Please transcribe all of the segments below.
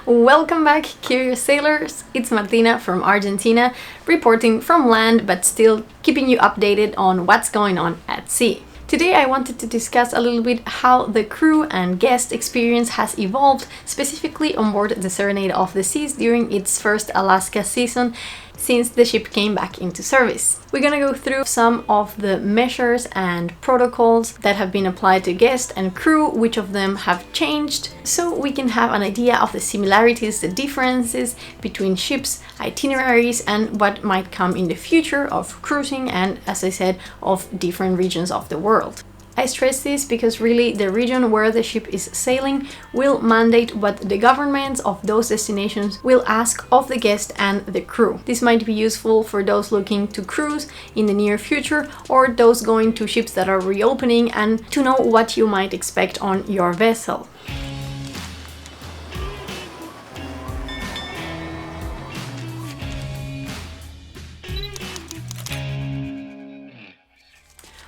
Welcome back, curious sailors. It's Martina from Argentina, reporting from land but still keeping you updated on what's going on at sea. Today I wanted to discuss a little bit how the crew and guest experience has evolved, specifically on board the Serenade of the Seas during its first Alaska season since the ship came back into service. We're gonna go through some of the measures and protocols that have been applied to guests and crew, which of them have changed, so we can have an idea of the similarities, the differences between ships, itineraries, and what might come in the future of cruising and, as I said, of different regions of the world. I stress this because really the region where the ship is sailing will mandate what the governments of those destinations will ask of the guest and the crew. This might be useful for those looking to cruise in the near future or those going to ships that are reopening and to know what you might expect on your vessel.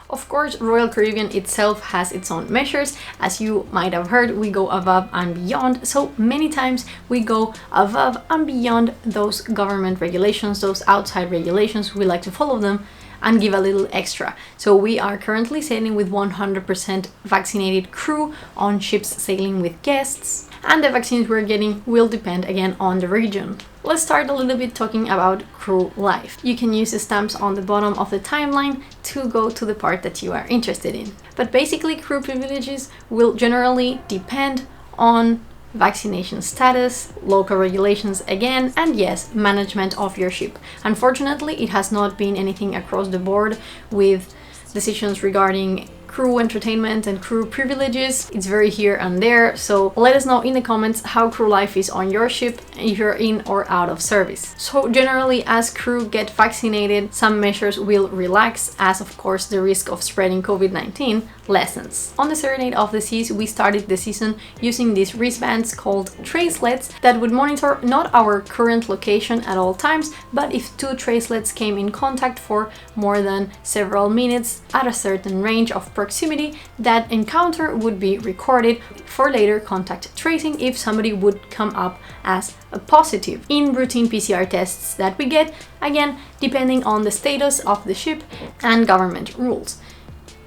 Of course, Royal Caribbean itself has its own measures. As you might have heard, we go above and beyond. So many times we go above and beyond those government regulations, those outside regulations. We like to follow them and give a little extra. So we are currently sailing with 100% vaccinated crew on ships sailing with guests, and the vaccines we're getting will depend again on the region. Let's start a little bit talking about crew life. You can use the stamps on the bottom of the timeline to go to the part that you are interested in. But basically, crew privileges will generally depend on vaccination status, local regulations again, and yes, management of your ship. Unfortunately, it has not been anything across the board with decisions regarding crew entertainment and crew privileges. It's very here and there, so let us know in the comments how crew life is on your ship, if you're in or out of service. So generally, as crew get vaccinated, some measures will relax, as of course the risk of spreading COVID-19 lessens. On the Serenade of the Seas, we started the season using these wristbands called Tracelets that would monitor not our current location at all times, but if two Tracelets came in contact for more than several minutes at a certain range of proximity, that encounter would be recorded for later contact tracing if somebody would come up as a positive in routine PCR tests that we get, again depending on the status of the ship and government rules.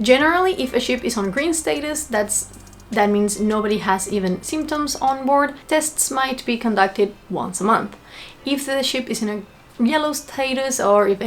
Generally, if a ship is on green status, that means nobody has even symptoms on board. Tests might be conducted once a month. If the ship is in a yellow status, or if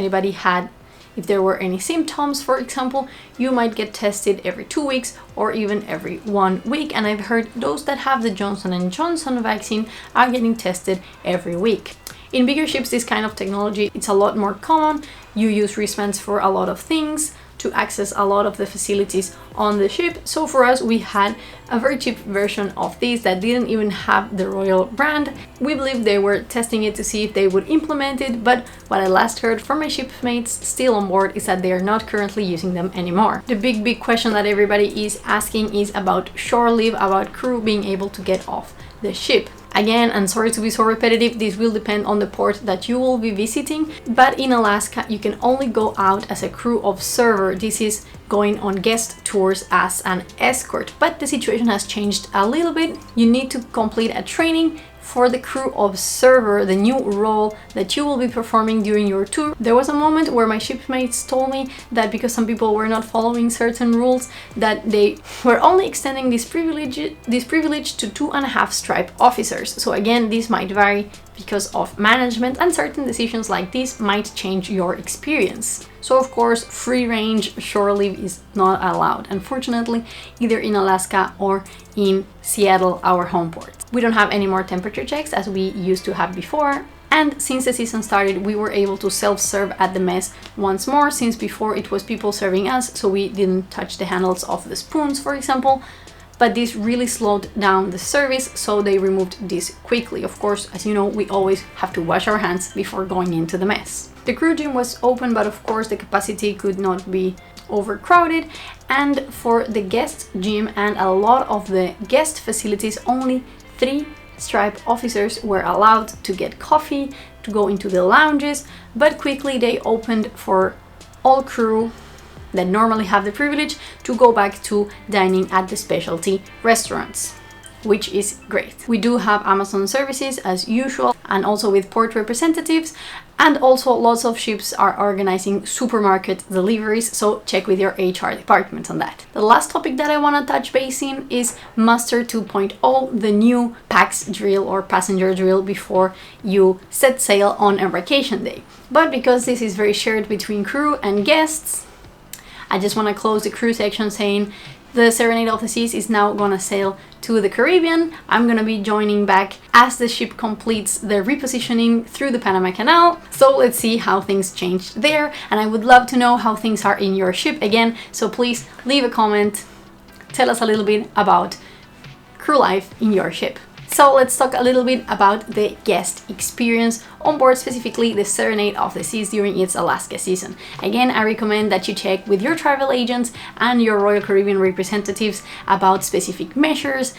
there were any symptoms, for example, you might get tested every 2 weeks or even every 1 week. And I've heard those that have the Johnson & Johnson vaccine are getting tested every week. In bigger ships, this kind of technology, it's a lot more common. You use wristbands for a lot of things, to access a lot of the facilities on the ship. So for us, we had a very cheap version of these that didn't even have the Royal brand. We believe they were testing it to see if they would implement it, but what I last heard from my shipmates still on board is that they are not currently using them anymore. The big question that everybody is asking is about shore leave, about crew being able to get off the ship. Again, and sorry to be so repetitive, this will depend on the port that you will be visiting, but in Alaska you can only go out as a crew observer. This is going on guest tours as an escort, but the situation has changed a little bit. You need to complete a training for the crew observer, the new role that you will be performing during your tour. There was a moment where my shipmates told me that because some people were not following certain rules, that they were only extending this privilege to 2.5 stripe officers. So again, this might vary because of management, and certain decisions like this might change your experience. So of course, free range shore leave is not allowed, unfortunately, either in Alaska or in Seattle, our home port. We don't have any more temperature checks as we used to have before. And since the season started, we were able to self-serve at the mess once more, since before it was people serving us, so we didn't touch the handles of the spoons, for example. But this really slowed down the service, so they removed this quickly. Of course, as you know, we always have to wash our hands before going into the mess. The crew gym was open, but of course the capacity could not be overcrowded. And for the guest gym and a lot of the guest facilities, only 3 stripe officers were allowed to get coffee, to go into the lounges, but quickly they opened for all crew that normally have the privilege to go back to dining at the specialty restaurants. which is great. We do have Amazon services as usual, and also with port representatives, and also lots of ships are organizing supermarket deliveries, so check with your HR department on that. The last topic that I want to touch base in is Muster 2.0, the new PAX drill or passenger drill before you set sail on embarkation day. But because this is very shared between crew and guests, I just want to close the crew section saying the Serenade of the Seas is now gonna sail to the Caribbean. I'm gonna be joining back as the ship completes the repositioning through the Panama Canal. So let's see how things changed there. And I would love to know how things are in your ship again. So please leave a comment. Tell us a little bit about crew life in your ship. So let's talk a little bit about the guest experience on board, specifically the Serenade of the Seas during its Alaska season. Again, I recommend that you check with your travel agents and your Royal Caribbean representatives about specific measures,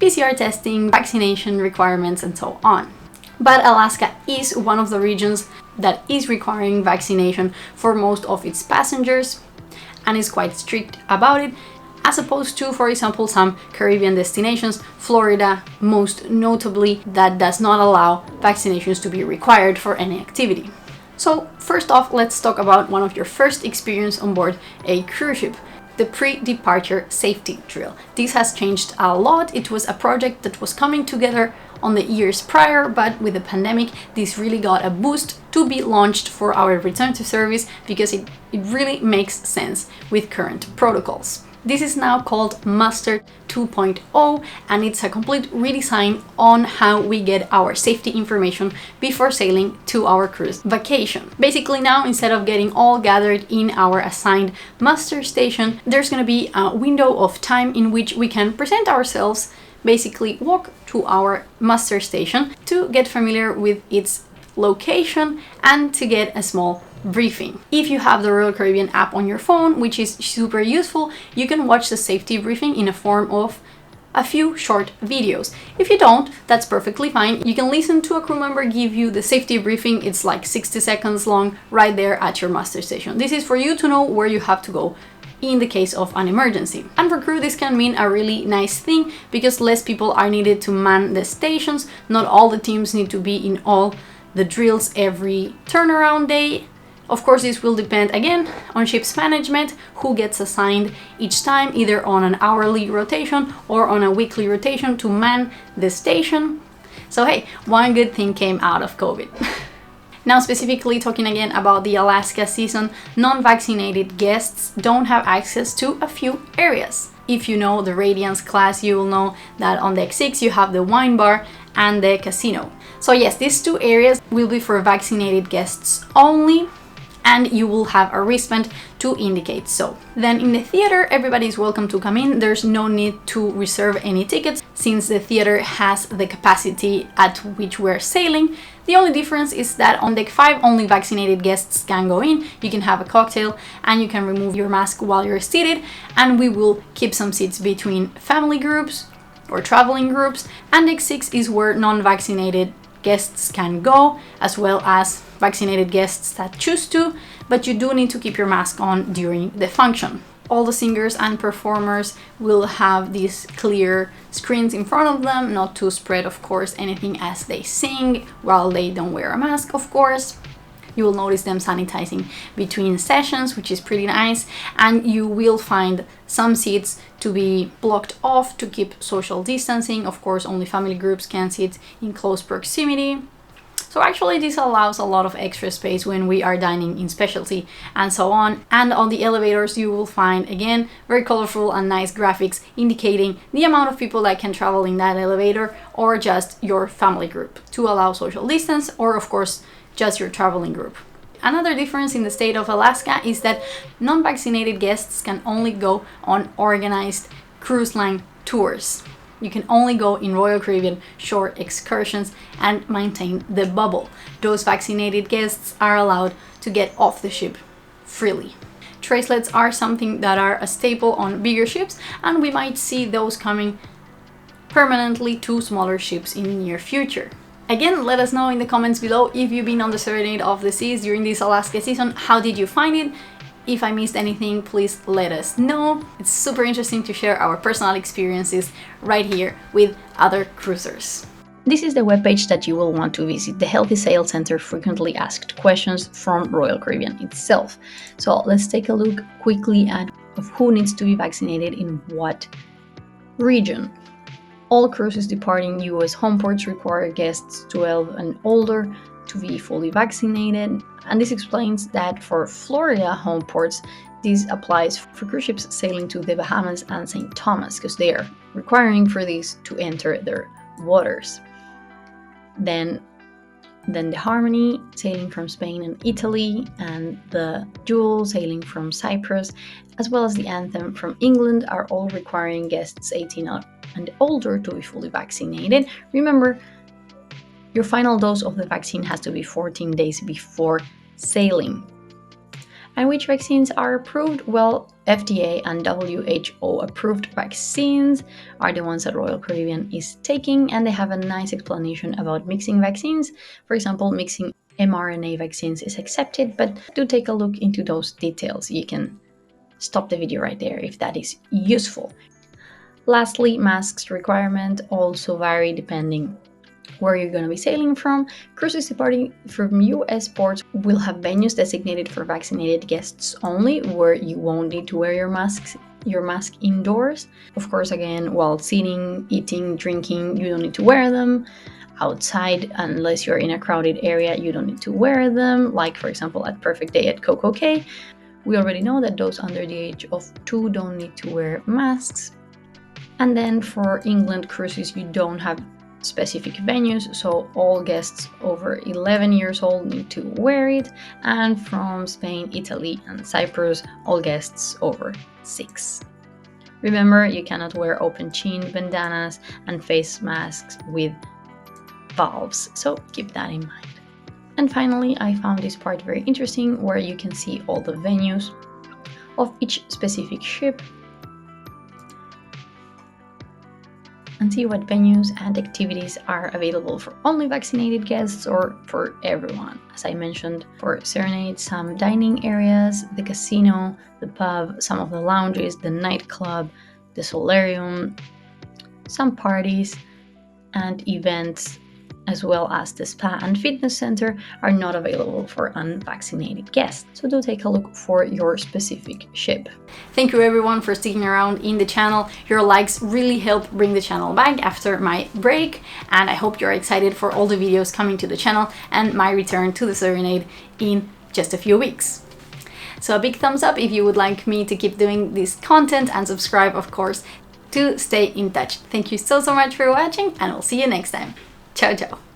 PCR testing, vaccination requirements, and so on. But Alaska is one of the regions that is requiring vaccination for most of its passengers and is quite strict about it, as opposed to, for example, some Caribbean destinations, Florida most notably, that does not allow vaccinations to be required for any activity. So first off, let's talk about one of your first experience on board a cruise ship, the pre-departure safety drill. This has changed a lot. It was a project that was coming together on the years prior, but with the pandemic, this really got a boost to be launched for our return to service because it really makes sense with current protocols. This is now called Muster 2.0, and it's a complete redesign on how we get our safety information before sailing to our cruise vacation. Basically now, instead of getting all gathered in our assigned muster station, there's going to be a window of time in which we can present ourselves, basically walk to our muster station to get familiar with its location and to get a small briefing. If you have the Royal Caribbean app on your phone, which is super useful, you can watch the safety briefing in a form of a few short videos. If you don't, that's perfectly fine. You can listen to a crew member give you the safety briefing. It's like 60 seconds long right there at your muster station. This is for you to know where you have to go in the case of an emergency. And for crew, this can mean a really nice thing because less people are needed to man the stations. Not all the teams need to be in all the drills every turnaround day. Of course, this will depend again on ship's management, who gets assigned each time, either on an hourly rotation or on a weekly rotation to man the station. So hey, one good thing came out of COVID. Now, specifically talking again about the Alaska season, non-vaccinated guests don't have access to a few areas. If you know the Radiance class, you will know that on deck 6 you have the wine bar and the casino. So yes, these two areas will be for vaccinated guests only, and you will have a wristband to indicate so. Then in the theater, everybody is welcome to come in. There's no need to reserve any tickets since the theater has the capacity at which we're sailing. The only difference is that on deck 5, only vaccinated guests can go in. You can have a cocktail and you can remove your mask while you're seated, and we will keep some seats between family groups or traveling groups. And deck 6 is where non-vaccinated guests can go, as well as vaccinated guests that choose to, but you do need to keep your mask on during the function. All the singers and performers will have these clear screens in front of them, not to spread, of course, anything as they sing, while they don't wear a mask, of course. You will notice them sanitizing between sessions, which is pretty nice, and you will find some seats to be blocked off to keep social distancing. Of course, only family groups can sit in close proximity. So actually this allows a lot of extra space when we are dining in specialty and so on. And on the elevators you will find, again, very colorful and nice graphics indicating the amount of people that can travel in that elevator, or just your family group to allow social distance, or of course just your traveling group. Another difference in the state of Alaska is that non-vaccinated guests can only go on organized cruise line tours. You can only go in Royal Caribbean short excursions and maintain the bubble. Those vaccinated guests are allowed to get off the ship freely. Tracelets are something that are a staple on bigger ships, and we might see those coming permanently to smaller ships in the near future. Again, let us know in the comments below if you've been on the Serenade of the Seas during this Alaska season. How did you find it? If I missed anything, please let us know. It's super interesting to share our personal experiences right here with other cruisers. This is the webpage that you will want to visit, the Healthy Sail Center Frequently Asked Questions from Royal Caribbean itself. So let's take a look quickly at who needs to be vaccinated in what region. All cruises departing US home ports require guests 12 and older to be fully vaccinated, and this explains that for Florida home ports, this applies for cruise ships sailing to the Bahamas and St. Thomas, because they are requiring for these to enter their waters. Then the Harmony sailing from Spain and Italy, and the Jewel sailing from Cyprus, as well as the Anthem from England, are all requiring guests 18 and older to be fully vaccinated. Remember, your final dose of the vaccine has to be 14 days before sailing. And which vaccines are approved? Well, FDA and WHO approved vaccines are the ones that Royal Caribbean is taking, and they have a nice explanation about mixing vaccines. For example, mixing mRNA vaccines is accepted, but do take a look into those details. You can stop the video right there if that is useful. Lastly, masks requirement also vary depending where you're going to be sailing from. Cruises departing from US ports will have venues designated for vaccinated guests only, where you won't need to wear your mask indoors. Of course, again, while sitting, eating, drinking, you don't need to wear them. Outside, unless you're in a crowded area, you don't need to wear them, like for example at Perfect Day at Coco Cay. We already know that those under the age of 2 don't need to wear masks. And then for England cruises, you don't have specific venues, so all guests over 11 years old need to wear it, and from Spain, Italy, and Cyprus, all guests over 6. Remember, you cannot wear open chin, bandanas, and face masks with valves, so keep that in mind. And finally, I found this part very interesting, where you can see all the venues of each specific ship and see what venues and activities are available for only vaccinated guests or for everyone. As I mentioned, for Serenade, some dining areas, the casino, the pub, some of the lounges, the nightclub, the solarium, some parties and events, as well as the spa and fitness center, are not available for unvaccinated guests. So do take a look for your specific ship. Thank you everyone for sticking around in the channel. Your likes really help bring the channel back after my break, and I hope you're excited for all the videos coming to the channel and my return to the Serenade in just a few weeks. So a big thumbs up if you would like me to keep doing this content, and subscribe, of course, to stay in touch. Thank you so much for watching, and I'll see you next time. Ciao, ciao.